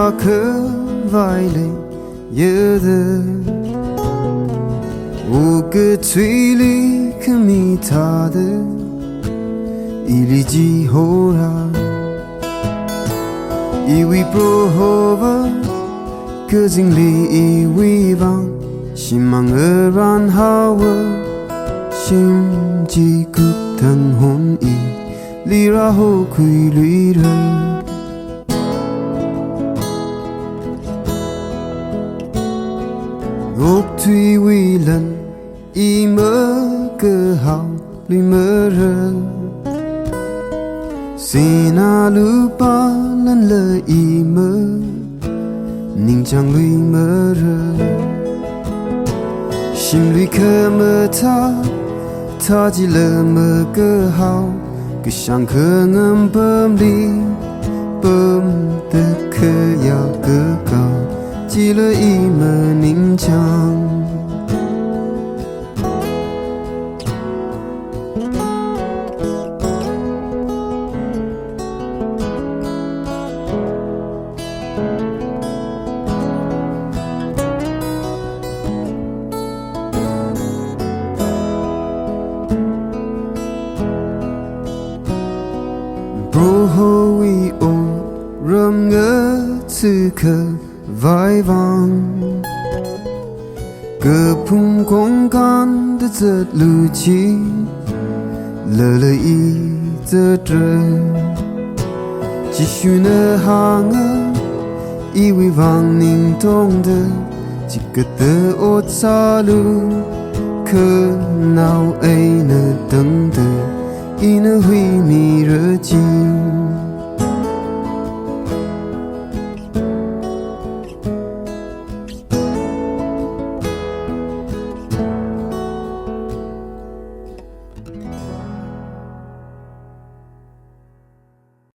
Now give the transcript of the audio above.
下课外嘞有的，我个嘴里可没他的，一里几后啦，一位不好吧，个经历一位帮，心忙而然好我，心机骨疼红衣，里然后规律的。我对为人一么个好里么热，谁那路把人了一么，宁将里么热，心里可么他记了么个好，个想可能本里本的可要个高。记了一么宁强，不后为我任何此刻。外望，个碰空干的这路径，了一则着，继续呢行啊，以为望您懂得，几个的我岔路，可闹爱呢等的，一呢会迷热情。